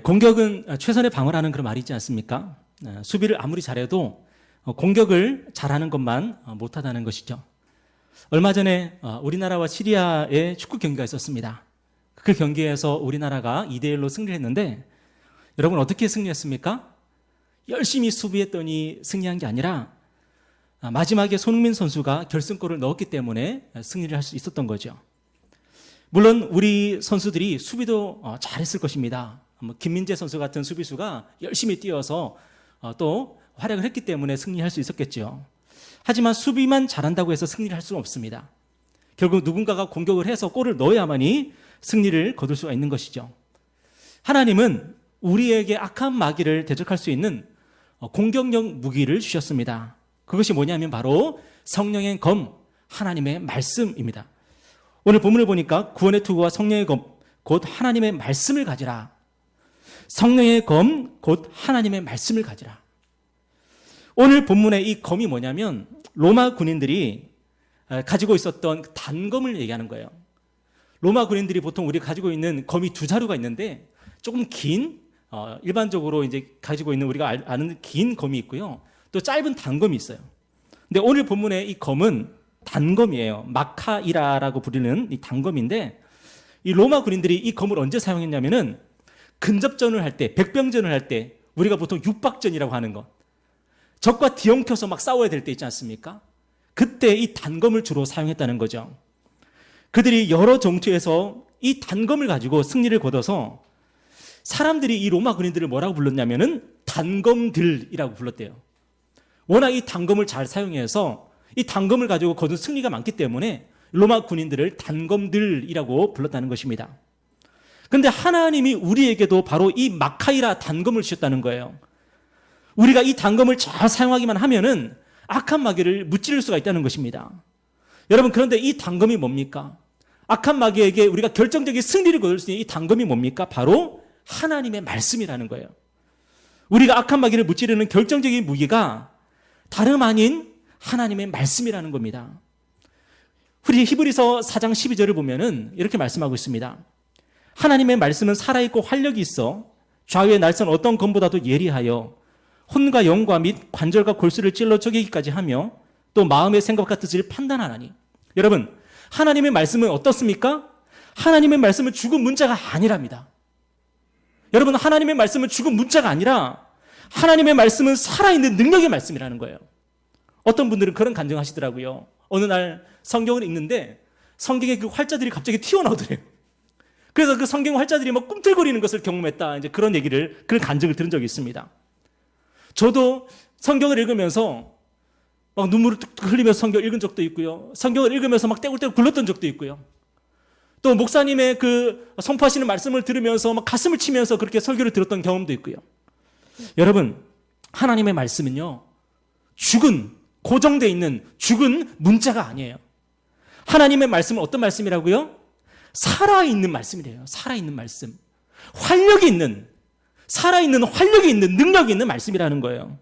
공격은 최선의 방어라는 그런 말이 있지 않습니까? 수비를 아무리 잘해도 공격을 잘하는 것만 못하다는 것이죠. 얼마 전에 우리나라와 시리아의 축구 경기가 있었습니다. 그 경기에서 우리나라가 2대1로 승리를 했는데 여러분 어떻게 승리했습니까? 열심히 수비했더니 승리한 게 아니라 마지막에 손흥민 선수가 결승골을 넣었기 때문에 승리를 할 수 있었던 거죠. 물론 우리 선수들이 수비도 잘했을 것입니다. 김민재 선수 같은 수비수가 열심히 뛰어서 또 활약을 했기 때문에 승리할 수 있었겠죠. 하지만 수비만 잘한다고 해서 승리를 할 수는 없습니다. 결국 누군가가 공격을 해서 골을 넣어야만이 승리를 거둘 수가 있는 것이죠. 하나님은 우리에게 악한 마귀를 대적할 수 있는 공격력 무기를 주셨습니다. 그것이 뭐냐면 바로 성령의 검, 하나님의 말씀입니다. 오늘 본문을 보니까 구원의 투구와 성령의 검, 곧 하나님의 말씀을 가지라. 성령의 검, 곧 하나님의 말씀을 가지라. 오늘 본문의 이 검이 뭐냐면 로마 군인들이 가지고 있었던 단검을 얘기하는 거예요. 로마 군인들이 보통 우리가 가지고 있는 검이 두 자루가 있는데 조금 긴, 일반적으로 이제 가지고 있는 우리가 아는 긴 검이 있고요. 또 짧은 단검이 있어요. 근데 오늘 본문의 이 검은 단검이에요. 마카이라라고 부르는 이 단검인데 이 로마 군인들이 이 검을 언제 사용했냐면은 근접전을 할 때, 백병전을 할 때 우리가 보통 육박전이라고 하는 것. 적과 뒤엉켜서 막 싸워야 될 때 있지 않습니까? 그때 이 단검을 주로 사용했다는 거죠. 그들이 여러 전투에서 이 단검을 가지고 승리를 거둬서 사람들이 이 로마 군인들을 뭐라고 불렀냐면은 단검들이라고 불렀대요. 워낙 이 단검을 잘 사용해서 이 단검을 가지고 거둔 승리가 많기 때문에 로마 군인들을 단검들이라고 불렀다는 것입니다. 그런데 하나님이 우리에게도 바로 이 마카이라 단검을 주셨다는 거예요. 우리가 이 단검을 잘 사용하기만 하면은 악한 마귀를 무찌를 수가 있다는 것입니다. 여러분, 그런데 이 단검이 뭡니까? 악한 마귀에게 우리가 결정적인 승리를 거둘 수 있는 이 단검이 뭡니까? 바로 하나님의 말씀이라는 거예요. 우리가 악한 마귀를 무찌르는 결정적인 무기가 다름 아닌 하나님의 말씀이라는 겁니다. 우리 히브리서 4장 12절을 보면은 이렇게 말씀하고 있습니다. 하나님의 말씀은 살아있고 활력이 있어 좌우의 날선 어떤 검보다도 예리하여 혼과 영과 및 관절과 골수를 찔러 쪼개기까지 하며 또 마음의 생각과 뜻을 판단하나니. 여러분, 하나님의 말씀은 어떻습니까? 하나님의 말씀은 죽은 문자가 아니랍니다. 여러분, 하나님의 말씀은 죽은 문자가 아니라 하나님의 말씀은 살아있는 능력의 말씀이라는 거예요. 어떤 분들은 그런 간증하시더라고요. 어느 날 성경을 읽는데 성경에 그 활자들이 갑자기 튀어나오더래요. 그래서 그 성경 활자들이 막 꿈틀거리는 것을 경험했다. 이제 그런 그런 간증을 들은 적이 있습니다. 저도 성경을 읽으면서 막 눈물을 뚝뚝 흘리면서 성경을 읽은 적도 있고요. 성경을 읽으면서 막 떼굴떼굴 굴렀던 적도 있고요. 또 목사님의 그 선포하시는 말씀을 들으면서 막 가슴을 치면서 그렇게 설교를 들었던 경험도 있고요. 여러분, 하나님의 말씀은요, 고정되어 있는 죽은 문자가 아니에요. 하나님의 말씀은 어떤 말씀이라고요? 살아있는 말씀이래요. 살아있는 말씀. 활력이 있는, 살아있는 활력이 있는, 능력이 있는 말씀이라는 거예요.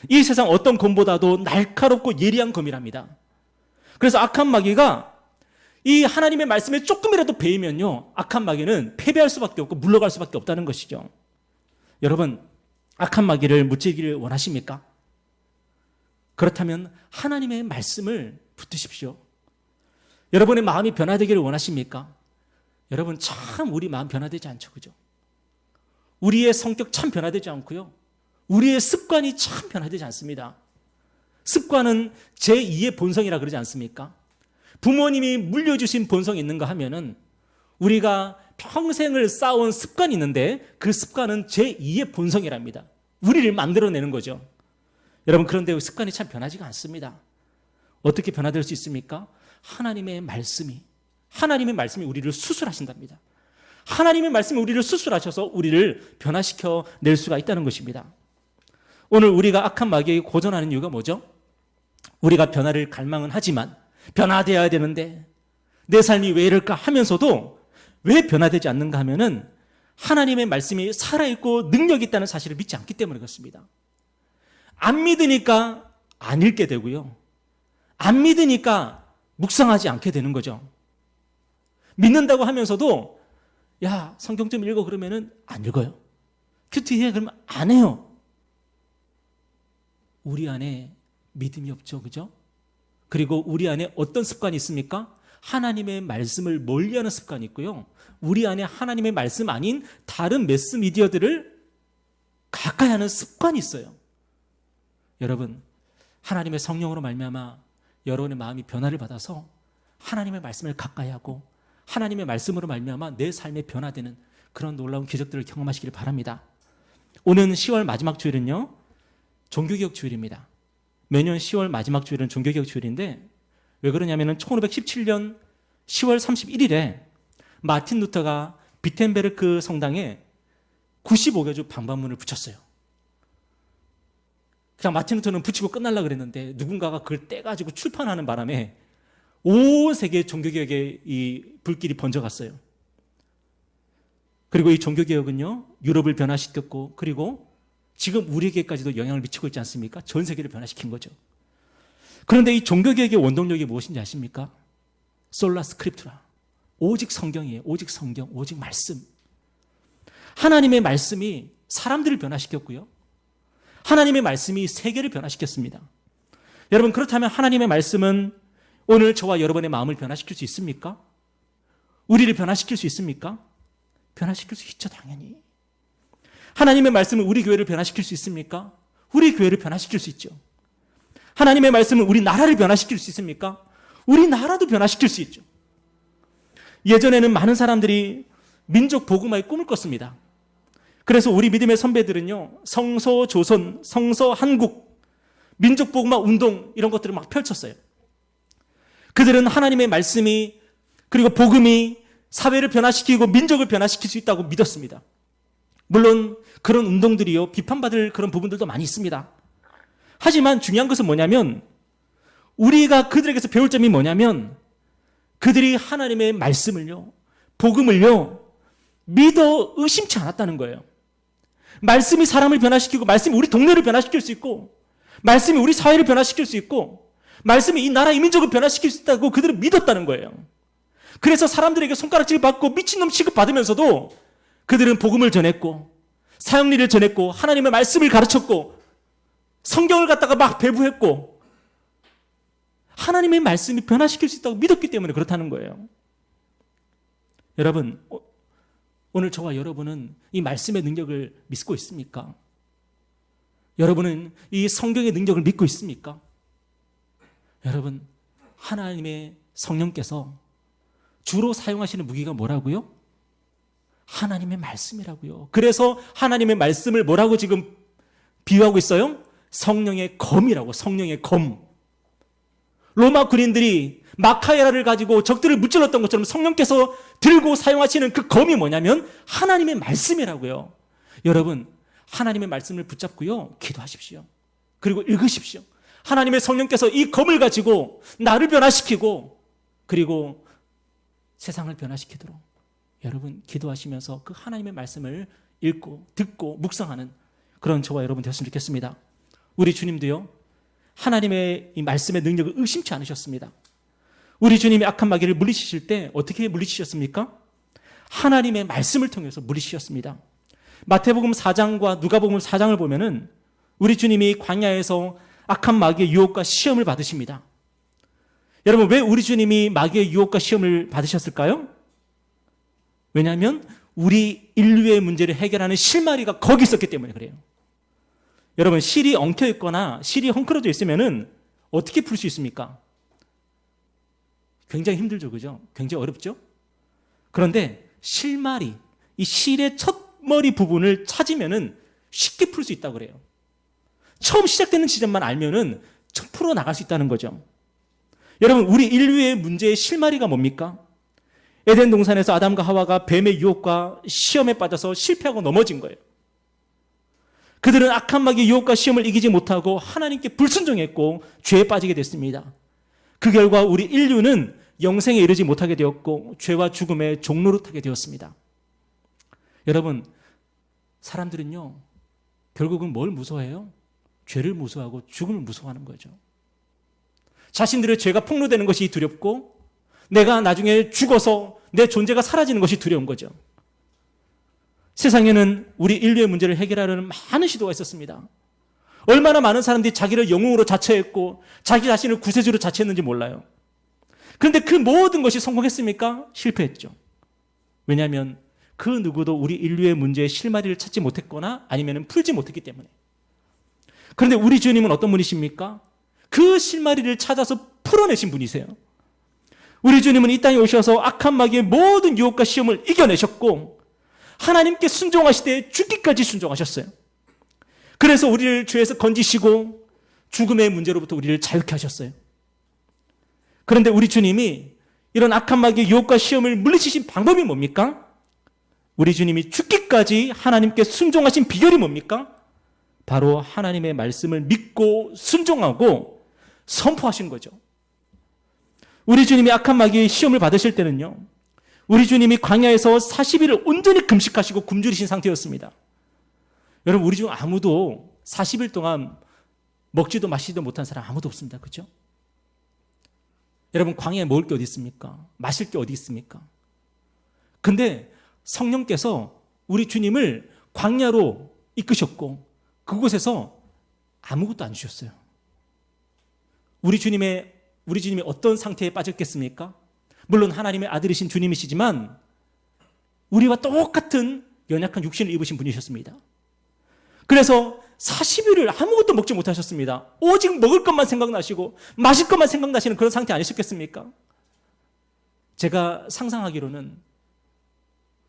이 세상 어떤 검보다도 날카롭고 예리한 검이랍니다. 그래서 악한 마귀가 이 하나님의 말씀에 조금이라도 베이면요, 악한 마귀는 패배할 수밖에 없고 물러갈 수밖에 없다는 것이죠. 여러분, 악한 마귀를 무찌르기를 원하십니까? 그렇다면 하나님의 말씀을 붙드십시오. 여러분의 마음이 변화되기를 원하십니까? 여러분, 참 우리 마음 변화되지 않죠, 그죠? 우리의 성격 참 변화되지 않고요. 우리의 습관이 참 변화되지 않습니다. 습관은 제2의 본성이라 그러지 않습니까? 부모님이 물려주신 본성이 있는가 하면은 우리가 평생을 쌓아온 습관이 있는데 그 습관은 제2의 본성이랍니다. 우리를 만들어내는 거죠. 여러분, 그런데 습관이 참 변하지가 않습니다. 어떻게 변화될 수 있습니까? 하나님의 말씀이 우리를 수술하신답니다. 하나님의 말씀이 우리를 수술하셔서 우리를 변화시켜 낼 수가 있다는 것입니다. 오늘 우리가 악한 마귀에게 고전하는 이유가 뭐죠? 우리가 변화를 갈망은 하지만 변화되어야 되는데 내 삶이 왜 이럴까 하면서도 왜 변화되지 않는가 하면은 하나님의 말씀이 살아있고 능력이 있다는 사실을 믿지 않기 때문에 그렇습니다. 안 믿으니까 안 읽게 되고요. 안 믿으니까 묵상하지 않게 되는 거죠. 믿는다고 하면서도 야, 성경 좀 읽어 그러면은 안 읽어요. 큐티해 그러면 안 해요. 우리 안에 믿음이 없죠. 그죠? 그리고 우리 안에 어떤 습관이 있습니까? 하나님의 말씀을 멀리하는 습관이 있고요. 우리 안에 하나님의 말씀 아닌 다른 매스미디어들을 가까이 하는 습관이 있어요. 여러분, 하나님의 성령으로 말미암아 여러분의 마음이 변화를 받아서 하나님의 말씀을 가까이 하고 하나님의 말씀으로 말미암아 내 삶에 변화되는 그런 놀라운 기적들을 경험하시기를 바랍니다. 오는 10월 마지막 주일은요, 종교개혁 주일입니다. 매년 10월 마지막 주일은 종교개혁 주일인데 왜 그러냐면 1517년 10월 31일에 마틴 루터가 비텐베르크 성당에 95개주 방반문을 붙였어요. 그냥 마틴 루터는 붙이고 끝날라 그랬는데 누군가가 그걸 떼가지고 출판하는 바람에 온 세계 종교개혁의 이 불길이 번져갔어요. 그리고 이 종교개혁은요, 유럽을 변화시켰고, 그리고 지금 우리에게까지도 영향을 미치고 있지 않습니까? 전 세계를 변화시킨 거죠. 그런데 이 종교개혁의 원동력이 무엇인지 아십니까? 솔라 스크립투라. 오직 성경이에요. 오직 성경, 오직 말씀. 하나님의 말씀이 사람들을 변화시켰고요. 하나님의 말씀이 세계를 변화시켰습니다. 여러분, 그렇다면 하나님의 말씀은 오늘 저와 여러분의 마음을 변화시킬 수 있습니까? 우리를 변화시킬 수 있습니까? 변화시킬 수 있죠, 당연히. 하나님의 말씀은 우리 교회를 변화시킬 수 있습니까? 우리 교회를 변화시킬 수 있죠. 하나님의 말씀은 우리 나라를 변화시킬 수 있습니까? 우리 나라도 변화시킬 수 있죠. 예전에는 많은 사람들이 민족 복음화의 꿈을 꿨습니다. 그래서 우리 믿음의 선배들은요, 성서 조선, 성서 한국, 민족 복음화 운동 이런 것들을 막 펼쳤어요. 그들은 하나님의 말씀이 그리고 복음이 사회를 변화시키고 민족을 변화시킬 수 있다고 믿었습니다. 물론 그런 운동들이요, 비판받을 그런 부분들도 많이 있습니다. 하지만 중요한 것은 뭐냐면 우리가 그들에게서 배울 점이 뭐냐면 그들이 하나님의 말씀을요, 복음을요, 믿어 의심치 않았다는 거예요. 말씀이 사람을 변화시키고 말씀이 우리 동네를 변화시킬 수 있고 말씀이 우리 사회를 변화시킬 수 있고 말씀이 이 나라, 이 민족을 변화시킬 수 있다고 그들은 믿었다는 거예요. 그래서 사람들에게 손가락질 받고 미친놈 취급받으면서도 그들은 복음을 전했고 사형리를 전했고 하나님의 말씀을 가르쳤고 성경을 갖다가 막 배부했고 하나님의 말씀이 변화시킬 수 있다고 믿었기 때문에 그렇다는 거예요. 여러분, 오늘 저와 여러분은 이 말씀의 능력을 믿고 있습니까? 여러분은 이 성경의 능력을 믿고 있습니까? 여러분, 하나님의 성령께서 주로 사용하시는 무기가 뭐라고요? 하나님의 말씀이라고요. 그래서 하나님의 말씀을 뭐라고 지금 비유하고 있어요? 성령의 검이라고. 성령의 검. 로마 군인들이 마카에라를 가지고 적들을 무찔렀던 것처럼 성령께서 들고 사용하시는 그 검이 뭐냐면 하나님의 말씀이라고요. 여러분, 하나님의 말씀을 붙잡고요, 기도하십시오. 그리고 읽으십시오. 하나님의 성령께서 이 검을 가지고 나를 변화시키고 그리고 세상을 변화시키도록 여러분 기도하시면서 그 하나님의 말씀을 읽고 듣고 묵상하는 그런 저와 여러분 되었으면 좋겠습니다. 우리 주님도요, 하나님의 이 말씀의 능력을 의심치 않으셨습니다. 우리 주님이 악한 마귀를 물리치실 때 어떻게 물리치셨습니까? 하나님의 말씀을 통해서 물리치셨습니다. 마태복음 4장과 누가복음 4장을 보면은 우리 주님이 광야에서 악한 마귀의 유혹과 시험을 받으십니다. 여러분, 왜 우리 주님이 마귀의 유혹과 시험을 받으셨을까요? 왜냐하면 우리 인류의 문제를 해결하는 실마리가 거기 있었기 때문에 그래요. 여러분, 실이 엉켜 있거나 실이 헝클어져 있으면은 어떻게 풀 수 있습니까? 굉장히 힘들죠, 그죠? 굉장히 어렵죠? 그런데 실마리, 이 실의 첫 머리 부분을 찾으면은 쉽게 풀 수 있다고 그래요. 처음 시작되는 지점만 알면은 풀어 나갈 수 있다는 거죠. 여러분, 우리 인류의 문제의 실마리가 뭡니까? 에덴 동산에서 아담과 하와가 뱀의 유혹과 시험에 빠져서 실패하고 넘어진 거예요. 그들은 악한 마귀의 유혹과 시험을 이기지 못하고 하나님께 불순종했고 죄에 빠지게 됐습니다. 그 결과 우리 인류는 영생에 이르지 못하게 되었고 죄와 죽음의 종노릇하게 되었습니다. 여러분, 사람들은요, 결국은 뭘 무서워해요? 죄를 무서워하고 죽음을 무서워하는 거죠. 자신들의 죄가 폭로되는 것이 두렵고 내가 나중에 죽어서 내 존재가 사라지는 것이 두려운 거죠. 세상에는 우리 인류의 문제를 해결하려는 많은 시도가 있었습니다. 얼마나 많은 사람들이 자기를 영웅으로 자처했고 자기 자신을 구세주로 자처했는지 몰라요. 그런데 그 모든 것이 성공했습니까? 실패했죠. 왜냐하면 그 누구도 우리 인류의 문제의 실마리를 찾지 못했거나 아니면 풀지 못했기 때문에. 그런데 우리 주님은 어떤 분이십니까? 그 실마리를 찾아서 풀어내신 분이세요. 우리 주님은 이 땅에 오셔서 악한 마귀의 모든 유혹과 시험을 이겨내셨고 하나님께 순종하시되 죽기까지 순종하셨어요. 그래서 우리를 죄에서 건지시고 죽음의 문제로부터 우리를 자유케 하셨어요. 그런데 우리 주님이 이런 악한 마귀의 유혹과 시험을 물리치신 방법이 뭡니까? 우리 주님이 죽기까지 하나님께 순종하신 비결이 뭡니까? 바로 하나님의 말씀을 믿고 순종하고 선포하신 거죠. 우리 주님이 악한 마귀의 시험을 받으실 때는요, 우리 주님이 광야에서 40일을 온전히 금식하시고 굶주리신 상태였습니다. 여러분, 우리 중 아무도 40일 동안 먹지도 마시지도 못한 사람 아무도 없습니다. 그렇죠? 여러분, 광야에 먹을 게 어디 있습니까? 마실 게 어디 있습니까? 근데 성령께서 우리 주님을 광야로 이끄셨고 그곳에서 아무것도 안 주셨어요. 우리 주님이 어떤 상태에 빠졌겠습니까? 물론 하나님의 아들이신 주님이시지만 우리와 똑같은 연약한 육신을 입으신 분이셨습니다. 그래서 40일을 아무것도 먹지 못하셨습니다. 오직 먹을 것만 생각나시고 마실 것만 생각나시는 그런 상태 아니셨겠습니까? 제가 상상하기로는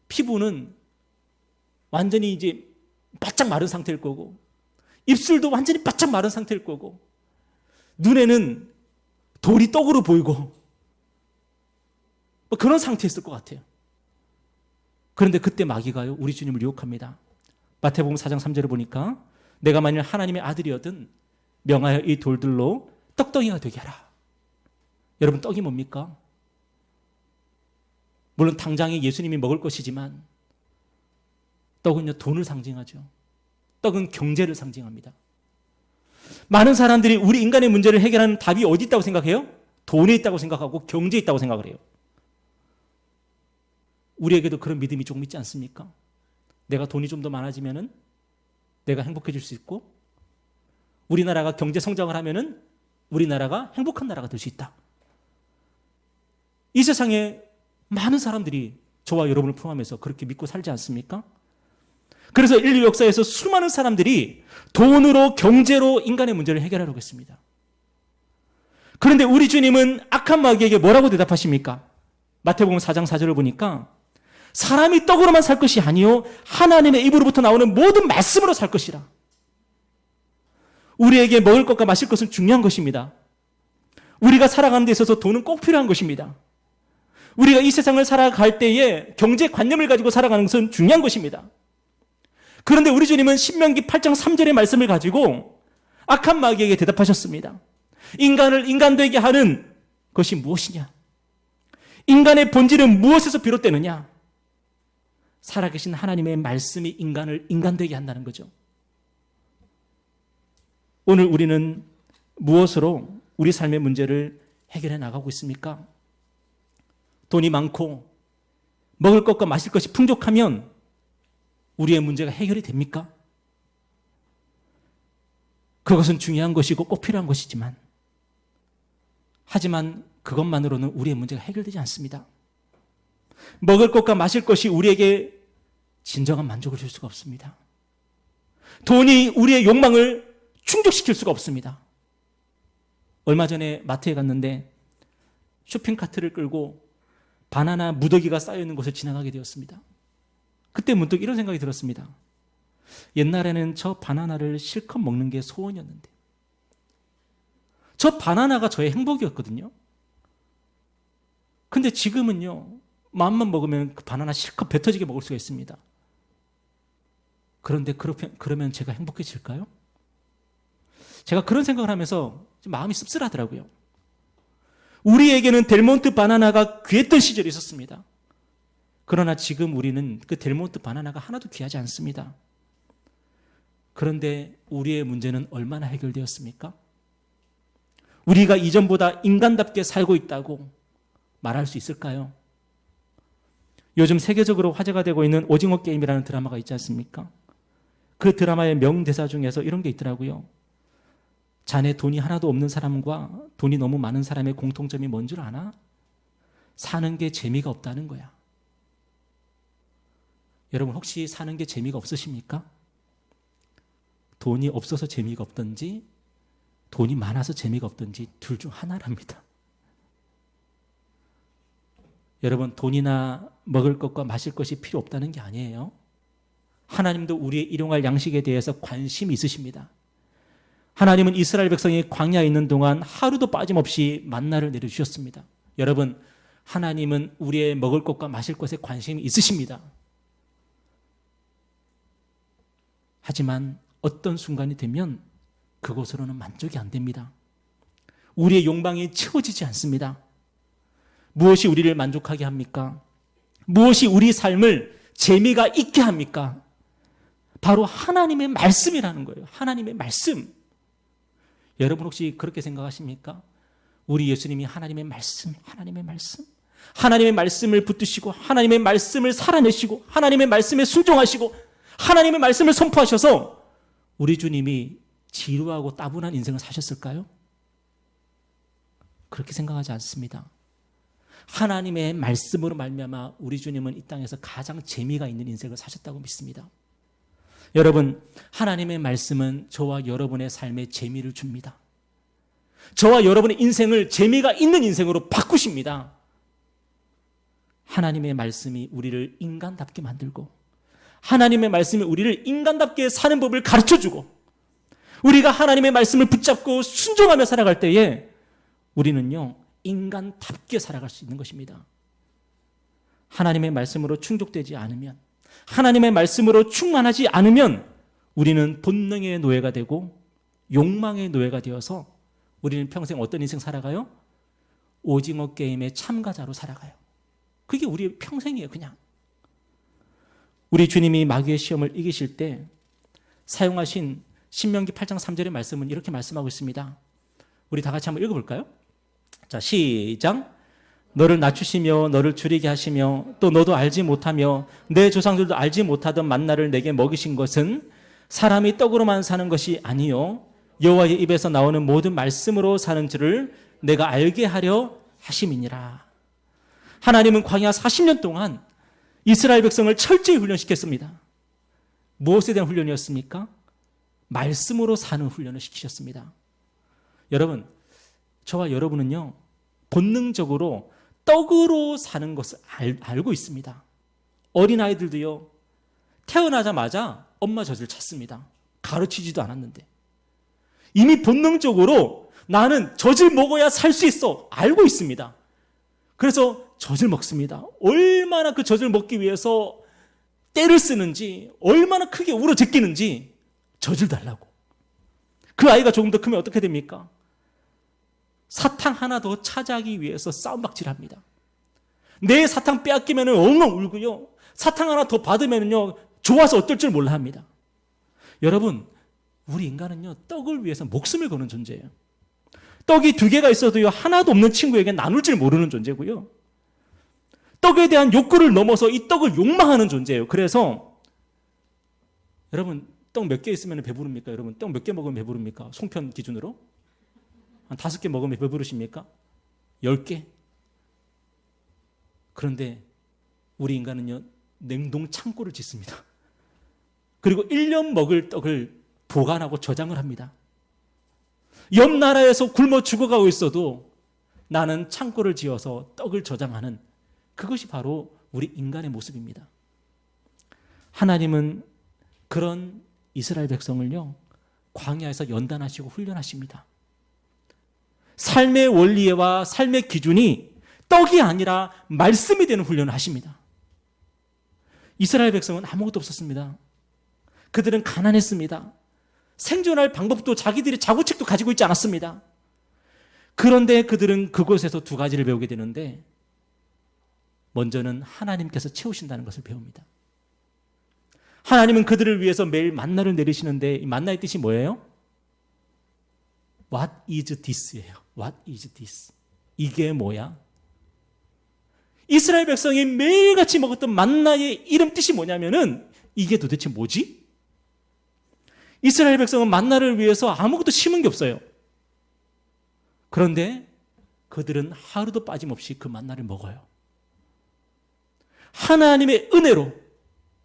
피부는 완전히 이제 바짝 마른 상태일 거고 입술도 완전히 바짝 마른 상태일 거고 눈에는 돌이 떡으로 보이고 그런 상태였을 것 같아요. 그런데 그때 마귀가요, 우리 주님을 유혹합니다. 마태복음 4장 3절을 보니까 내가 만일 하나님의 아들이거든 명하여 이 돌들로 떡덩이가 되게 하라. 여러분, 떡이 뭡니까? 물론 당장에 예수님이 먹을 것이지만 떡은요, 돈을 상징하죠. 떡은 경제를 상징합니다. 많은 사람들이 우리 인간의 문제를 해결하는 답이 어디 있다고 생각해요? 돈에 있다고 생각하고 경제에 있다고 생각을 해요. 우리에게도 그런 믿음이 조금 있지 않습니까? 내가 돈이 좀 더 많아지면은 내가 행복해질 수 있고 우리나라가 경제 성장을 하면은 우리나라가 행복한 나라가 될 수 있다. 이 세상에 많은 사람들이 저와 여러분을 포함해서 그렇게 믿고 살지 않습니까? 그래서 인류 역사에서 수많은 사람들이 돈으로 경제로 인간의 문제를 해결하려고 했습니다. 그런데 우리 주님은 악한 마귀에게 뭐라고 대답하십니까? 마태복음 4장 4절을 보니까 사람이 떡으로만 살 것이 아니요 하나님의 입으로부터 나오는 모든 말씀으로 살 것이라. 우리에게 먹을 것과 마실 것은 중요한 것입니다. 우리가 살아가는 데 있어서 돈은 꼭 필요한 것입니다. 우리가 이 세상을 살아갈 때에 경제관념을 가지고 살아가는 것은 중요한 것입니다. 그런데 우리 주님은 신명기 8장 3절의 말씀을 가지고 악한 마귀에게 대답하셨습니다. 인간을 인간되게 하는 것이 무엇이냐? 인간의 본질은 무엇에서 비롯되느냐? 살아계신 하나님의 말씀이 인간을 인간되게 한다는 거죠. 오늘 우리는 무엇으로 우리 삶의 문제를 해결해 나가고 있습니까? 돈이 많고 먹을 것과 마실 것이 풍족하면 우리의 문제가 해결이 됩니까? 그것은 중요한 것이고 꼭 필요한 것이지만 하지만 그것만으로는 우리의 문제가 해결되지 않습니다. 먹을 것과 마실 것이 우리에게 진정한 만족을 줄 수가 없습니다. 돈이 우리의 욕망을 충족시킬 수가 없습니다. 얼마 전에 마트에 갔는데 쇼핑카트를 끌고 바나나 무더기가 쌓여있는 곳을 지나가게 되었습니다. 그때 문득 이런 생각이 들었습니다. 옛날에는 저 바나나를 실컷 먹는 게 소원이었는데 저 바나나가 저의 행복이었거든요. 근데 지금은요, 마음만 먹으면 그 바나나 실컷 뱉어지게 먹을 수가 있습니다. 그런데 그러면 제가 행복해질까요? 제가 그런 생각을 하면서 좀 마음이 씁쓸하더라고요. 우리에게는 델몬트 바나나가 귀했던 시절이 있었습니다. 그러나 지금 우리는 그 델몬트 바나나가 하나도 귀하지 않습니다. 그런데 우리의 문제는 얼마나 해결되었습니까? 우리가 이전보다 인간답게 살고 있다고 말할 수 있을까요? 요즘 세계적으로 화제가 되고 있는 오징어 게임이라는 드라마가 있지 않습니까? 그 드라마의 명대사 중에서 이런 게 있더라고요. 자네 돈이 하나도 없는 사람과 돈이 너무 많은 사람의 공통점이 뭔 줄 아나? 사는 게 재미가 없다는 거야. 여러분 혹시 사는 게 재미가 없으십니까? 돈이 없어서 재미가 없든지 돈이 많아서 재미가 없든지 둘 중 하나랍니다. 여러분 돈이나 먹을 것과 마실 것이 필요 없다는 게 아니에요. 하나님도 우리의 일용할 양식에 대해서 관심이 있으십니다. 하나님은 이스라엘 백성이 광야에 있는 동안 하루도 빠짐없이 만나를 내려주셨습니다. 여러분 하나님은 우리의 먹을 것과 마실 것에 관심이 있으십니다. 하지만 어떤 순간이 되면 그것으로는 만족이 안 됩니다. 우리의 욕망이 채워지지 않습니다. 무엇이 우리를 만족하게 합니까? 무엇이 우리 삶을 재미가 있게 합니까? 바로 하나님의 말씀이라는 거예요. 하나님의 말씀. 여러분 혹시 그렇게 생각하십니까? 우리 예수님이 하나님의 말씀, 하나님의 말씀. 하나님의 말씀을 붙드시고 하나님의 말씀을 살아내시고 하나님의 말씀에 순종하시고 하나님의 말씀을 선포하셔서 우리 주님이 지루하고 따분한 인생을 사셨을까요? 그렇게 생각하지 않습니다. 하나님의 말씀으로 말미암아 우리 주님은 이 땅에서 가장 재미가 있는 인생을 사셨다고 믿습니다. 여러분, 하나님의 말씀은 저와 여러분의 삶에 재미를 줍니다. 저와 여러분의 인생을 재미가 있는 인생으로 바꾸십니다. 하나님의 말씀이 우리를 인간답게 만들고 하나님의 말씀이 우리를 인간답게 사는 법을 가르쳐주고 우리가 하나님의 말씀을 붙잡고 순종하며 살아갈 때에 우리는요 인간답게 살아갈 수 있는 것입니다. 하나님의 말씀으로 충족되지 않으면 하나님의 말씀으로 충만하지 않으면 우리는 본능의 노예가 되고 욕망의 노예가 되어서 우리는 평생 어떤 인생 살아가요? 오징어 게임의 참가자로 살아가요. 그게 우리의 평생이에요. 그냥 우리 주님이 마귀의 시험을 이기실 때 사용하신 신명기 8장 3절의 말씀은 이렇게 말씀하고 있습니다. 우리 다 같이 한번 읽어볼까요? 자, 시작. 너를 낮추시며 너를 줄이게 하시며 또 너도 알지 못하며 내 조상들도 알지 못하던 만나를 내게 먹이신 것은 사람이 떡으로만 사는 것이 아니요 여호와의 입에서 나오는 모든 말씀으로 사는 줄을 내가 알게 하려 하심이니라. 하나님은 광야 40년 동안 이스라엘 백성을 철저히 훈련시켰습니다. 무엇에 대한 훈련이었습니까? 말씀으로 사는 훈련을 시키셨습니다. 여러분, 저와 여러분은요 본능적으로 떡으로 사는 것을 알고 있습니다. 어린아이들도요 태어나자마자 엄마 젖을 찾습니다. 가르치지도 않았는데 이미 본능적으로 나는 젖을 먹어야 살 수 있어 알고 있습니다. 그래서 젖을 먹습니다. 얼마나 그 젖을 먹기 위해서 떼를 쓰는지 얼마나 크게 울어 제끼는지 젖을 달라고. 그 아이가 조금 더 크면 어떻게 됩니까? 사탕 하나 더 차지하기 위해서 싸움박질합니다. 내 사탕 빼앗기면 엉엉 울고요. 사탕 하나 더 받으면요 좋아서 어떨 줄 몰라 합니다. 여러분, 우리 인간은요 떡을 위해서 목숨을 거는 존재예요. 떡이 2개가 있어도요 하나도 없는 친구에게 나눌 줄 모르는 존재고요. 떡에 대한 욕구를 넘어서 이 떡을 욕망하는 존재예요. 그래서 여러분 떡 몇 개 있으면 배부릅니까? 여러분 떡 몇 개 먹으면 배부릅니까? 송편 기준으로? 한 5개 먹으면 배부르십니까? 10개? 그런데 우리 인간은요 냉동 창고를 짓습니다. 그리고 1년 먹을 떡을 보관하고 저장을 합니다. 옆 나라에서 굶어 죽어가고 있어도 나는 창고를 지어서 떡을 저장하는 그것이 바로 우리 인간의 모습입니다. 하나님은 그런 이스라엘 백성을요 광야에서 연단하시고 훈련하십니다. 삶의 원리와 삶의 기준이 떡이 아니라 말씀이 되는 훈련을 하십니다. 이스라엘 백성은 아무것도 없었습니다. 그들은 가난했습니다. 생존할 방법도 자기들이 자구책도 가지고 있지 않았습니다. 그런데 그들은 그곳에서 2가지를 배우게 되는데 먼저는 하나님께서 채우신다는 것을 배웁니다. 하나님은 그들을 위해서 매일 만나를 내리시는데 이 만나의 뜻이 뭐예요? What is this예요. What is this? 이게 뭐야? 이스라엘 백성이 매일같이 먹었던 만나의 이름 뜻이 뭐냐면은 이게 도대체 뭐지? 이스라엘 백성은 만나를 위해서 아무것도 심은 게 없어요. 그런데 그들은 하루도 빠짐없이 그 만나를 먹어요. 하나님의 은혜로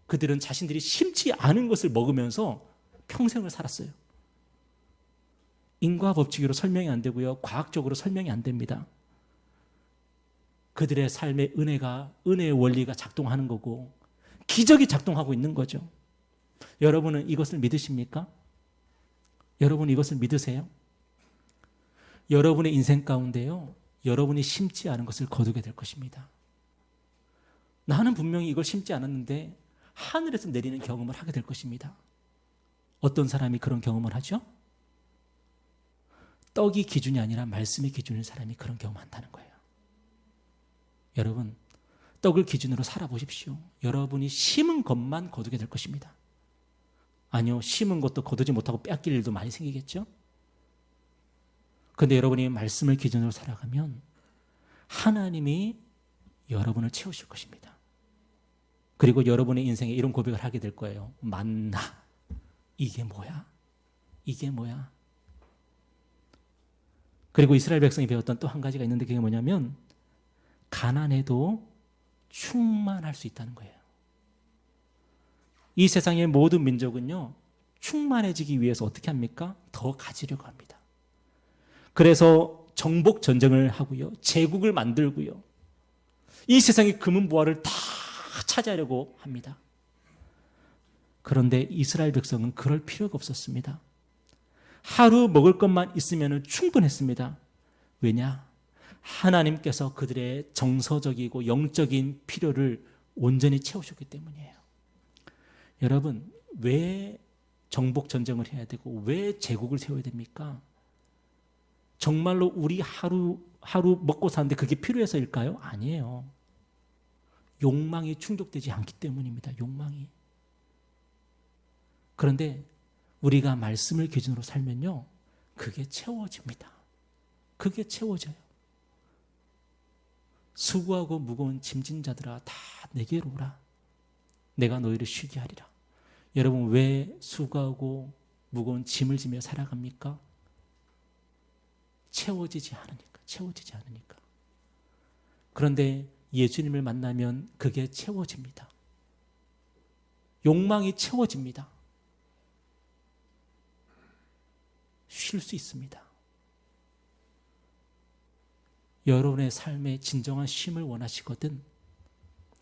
그들은 자신들이 심지 않은 것을 먹으면서 평생을 살았어요. 인과 법칙으로 설명이 안 되고요. 과학적으로 설명이 안 됩니다. 그들의 삶의 은혜의 원리가 작동하는 거고 기적이 작동하고 있는 거죠. 여러분은 이것을 믿으십니까? 여러분 이것을 믿으세요? 여러분의 인생 가운데요, 여러분이 심지 않은 것을 거두게 될 것입니다. 나는 분명히 이걸 심지 않았는데 하늘에서 내리는 경험을 하게 될 것입니다. 어떤 사람이 그런 경험을 하죠? 떡이 기준이 아니라 말씀이 기준인 사람이 그런 경험한다는 거예요. 여러분, 떡을 기준으로 살아보십시오. 여러분이 심은 것만 거두게 될 것입니다. 아니요, 심은 것도 거두지 못하고 뺏길 일도 많이 생기겠죠? 그런데 여러분이 말씀을 기준으로 살아가면 하나님이 여러분을 채우실 것입니다. 그리고 여러분의 인생에 이런 고백을 하게 될 거예요. 만나. 이게 뭐야? 이게 뭐야? 그리고 이스라엘 백성이 배웠던 또 한 가지가 있는데 그게 뭐냐면 가난해도 충만할 수 있다는 거예요. 이 세상의 모든 민족은요, 충만해지기 위해서 어떻게 합니까? 더 가지려고 합니다. 그래서 정복 전쟁을 하고요, 제국을 만들고요, 이 세상의 금은보화를 다 차지하려고 합니다. 그런데 이스라엘 백성은 그럴 필요가 없었습니다. 하루 먹을 것만 있으면 충분했습니다. 왜냐? 하나님께서 그들의 정서적이고 영적인 필요를 온전히 채우셨기 때문이에요. 여러분, 왜 정복 전쟁을 해야 되고 왜 제국을 세워야 됩니까? 정말로 우리 하루 먹고 사는데 그게 필요해서일까요? 아니에요. 욕망이 충족되지 않기 때문입니다. 욕망이. 그런데 우리가 말씀을 기준으로 살면요, 그게 채워집니다. 그게 채워져요. 수고하고 무거운 짐진 자들아 다 내게로 오라. 내가 너희를 쉬게 하리라. 여러분, 왜 수고하고 무거운 짐을 지며 살아갑니까? 채워지지 않으니까. 채워지지 않으니까. 그런데 예수님을 만나면 그게 채워집니다. 욕망이 채워집니다. 쉴 수 있습니다. 여러분의 삶에 진정한 쉼을 원하시거든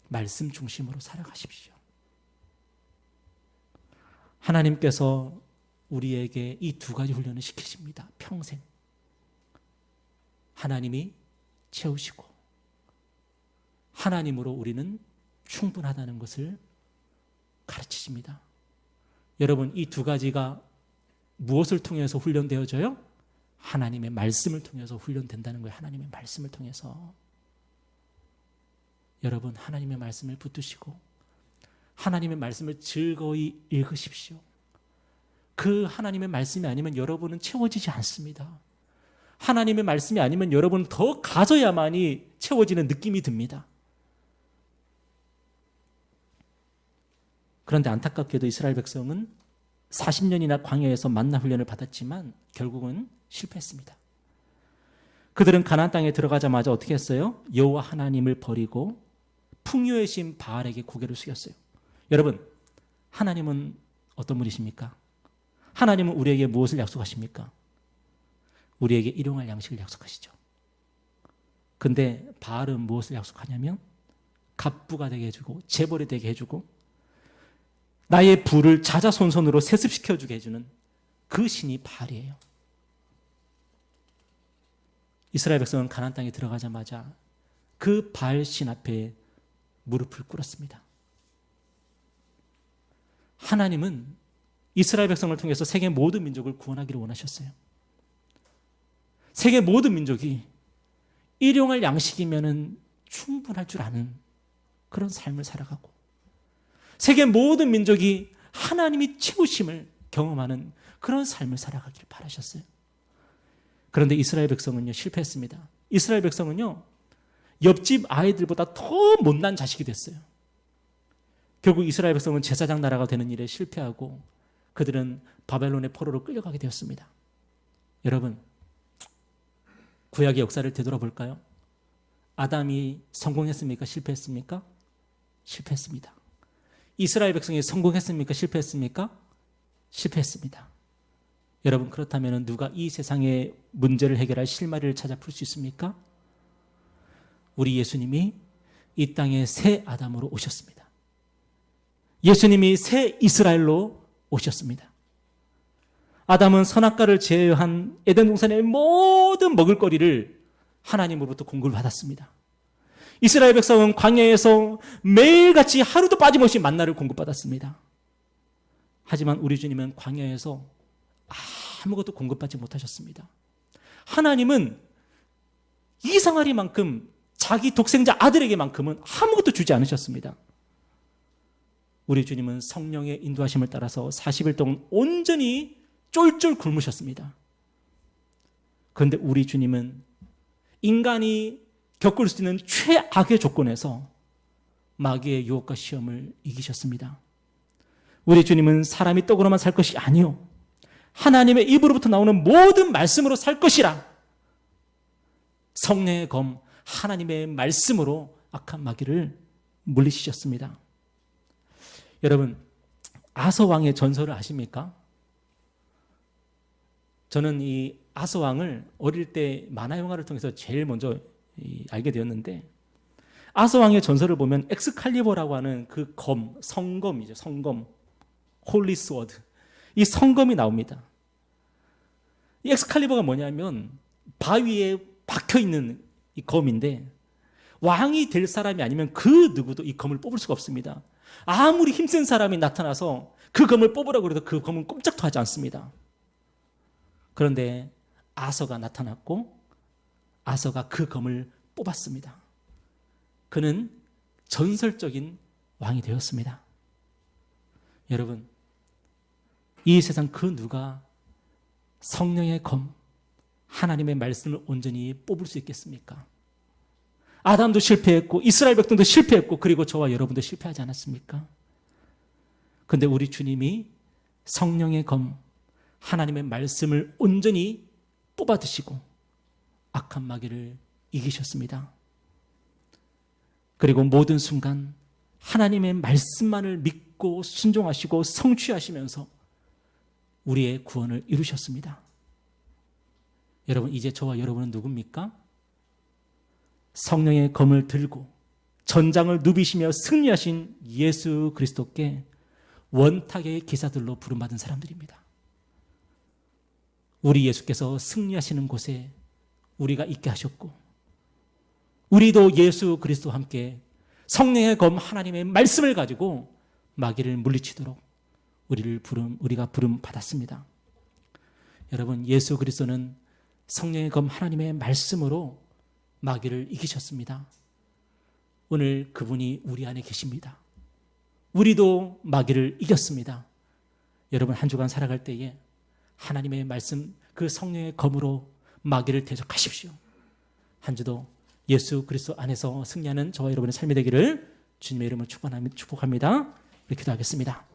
말씀 중심으로 살아가십시오. 하나님께서 우리에게 이 두 가지 훈련을 시키십니다. 평생. 하나님이 채우시고 하나님으로 우리는 충분하다는 것을 가르치십니다. 여러분, 이 두 가지가 무엇을 통해서 훈련되어져요? 하나님의 말씀을 통해서 훈련된다는 거예요. 하나님의 말씀을 통해서. 여러분, 하나님의 말씀을 붙드시고 하나님의 말씀을 즐거이 읽으십시오. 그 하나님의 말씀이 아니면 여러분은 채워지지 않습니다. 하나님의 말씀이 아니면 여러분은 더 가져야만이 채워지는 느낌이 듭니다. 그런데 안타깝게도 이스라엘 백성은 40년이나 광야에서 만나 훈련을 받았지만 결국은 실패했습니다. 그들은 가나안 땅에 들어가자마자 어떻게 했어요? 여호와 하나님을 버리고 풍요의 신 바알에게 고개를 숙였어요. 여러분, 하나님은 어떤 분이십니까? 하나님은 우리에게 무엇을 약속하십니까? 우리에게 일용할 양식을 약속하시죠. 근데 바알은 무엇을 약속하냐면 갑부가 되게 해주고 재벌이 되게 해주고 나의 부를 자자손손으로 세습시켜주게 해주는 그 신이 바알이에요. 이스라엘 백성은 가나안 땅에 들어가자마자 그 바알 신 앞에 무릎을 꿇었습니다. 하나님은 이스라엘 백성을 통해서 세계 모든 민족을 구원하기를 원하셨어요. 세계 모든 민족이 일용할 양식이면 충분할 줄 아는 그런 삶을 살아가고 세계 모든 민족이 하나님이 채우심을 경험하는 그런 삶을 살아가기를 바라셨어요. 그런데 이스라엘 백성은요, 실패했습니다. 이스라엘 백성은요, 옆집 아이들보다 더 못난 자식이 됐어요. 결국 이스라엘 백성은 제사장 나라가 되는 일에 실패하고 그들은 바벨론의 포로로 끌려가게 되었습니다. 여러분, 구약의 역사를 되돌아볼까요? 아담이 성공했습니까? 실패했습니까? 실패했습니다. 이스라엘 백성이 성공했습니까? 실패했습니까? 실패했습니다. 여러분, 그렇다면 누가 이 세상의 문제를 해결할 실마리를 찾아 풀 수 있습니까? 우리 예수님이 이 땅에 새 아담으로 오셨습니다. 예수님이 새 이스라엘로 오셨습니다. 아담은 선악과를 제외한 에덴 동산의 모든 먹을거리를 하나님으로부터 공급을 받았습니다. 이스라엘 백성은 광야에서 매일같이 하루도 빠짐없이 만나를 공급받았습니다. 하지만 우리 주님은 광야에서 아무것도 공급받지 못하셨습니다. 하나님은 이상하리만큼 자기 독생자 아들에게만큼은 아무것도 주지 않으셨습니다. 우리 주님은 성령의 인도하심을 따라서 40일 동안 온전히 쫄쫄 굶으셨습니다. 그런데 우리 주님은 인간이 겪을 수 있는 최악의 조건에서 마귀의 유혹과 시험을 이기셨습니다. 우리 주님은 사람이 떡으로만 살 것이 아니요 하나님의 입으로부터 나오는 모든 말씀으로 살 것이라 성령의 검 하나님의 말씀으로 악한 마귀를 물리치셨습니다. 여러분, 아서왕의 전설을 아십니까? 저는 이 아서왕을 어릴 때 만화 영화를 통해서 제일 먼저 알게 되었는데, 아서왕의 전설을 보면 엑스칼리버라고 하는 그 검, 성검이죠. 성검, 홀리스워드, 이 성검이 나옵니다. 이 엑스칼리버가 뭐냐면 바위에 박혀있는 이 검인데, 왕이 될 사람이 아니면 그 누구도 이 검을 뽑을 수가 없습니다. 아무리 힘센 사람이 나타나서 그 검을 뽑으라고 해도 그 검은 꼼짝도 하지 않습니다. 그런데 아서가 나타났고 아서가 그 검을 뽑았습니다. 그는 전설적인 왕이 되었습니다. 여러분, 이 세상 그 누가 성령의 검, 하나님의 말씀을 온전히 뽑을 수 있겠습니까? 아담도 실패했고 이스라엘 백성도 실패했고 그리고 저와 여러분도 실패하지 않았습니까? 그런데 우리 주님이 성령의 검, 하나님의 말씀을 온전히 뽑아 드시고 악한 마귀를 이기셨습니다. 그리고 모든 순간 하나님의 말씀만을 믿고 순종하시고 성취하시면서 우리의 구원을 이루셨습니다. 여러분, 이제 저와 여러분은 누굽니까? 성령의 검을 들고 전장을 누비시며 승리하신 예수 그리스도께 원탁의 기사들로 부름받은 사람들입니다. 우리 예수께서 승리하시는 곳에 우리가 있게 하셨고, 우리도 예수 그리스도와 함께 성령의 검 하나님의 말씀을 가지고 마귀를 물리치도록 우리가 부름 받았습니다. 여러분, 예수 그리스도는 성령의 검 하나님의 말씀으로 마귀를 이기셨습니다. 오늘 그분이 우리 안에 계십니다. 우리도 마귀를 이겼습니다. 여러분, 한 주간 살아갈 때에 하나님의 말씀, 그 성령의 검으로 마귀를 대적하십시오. 한 주도 예수 그리스도 안에서 승리하는 저와 여러분의 삶이 되기를 주님의 이름으로 축복합니다. 이렇게 기도하겠습니다.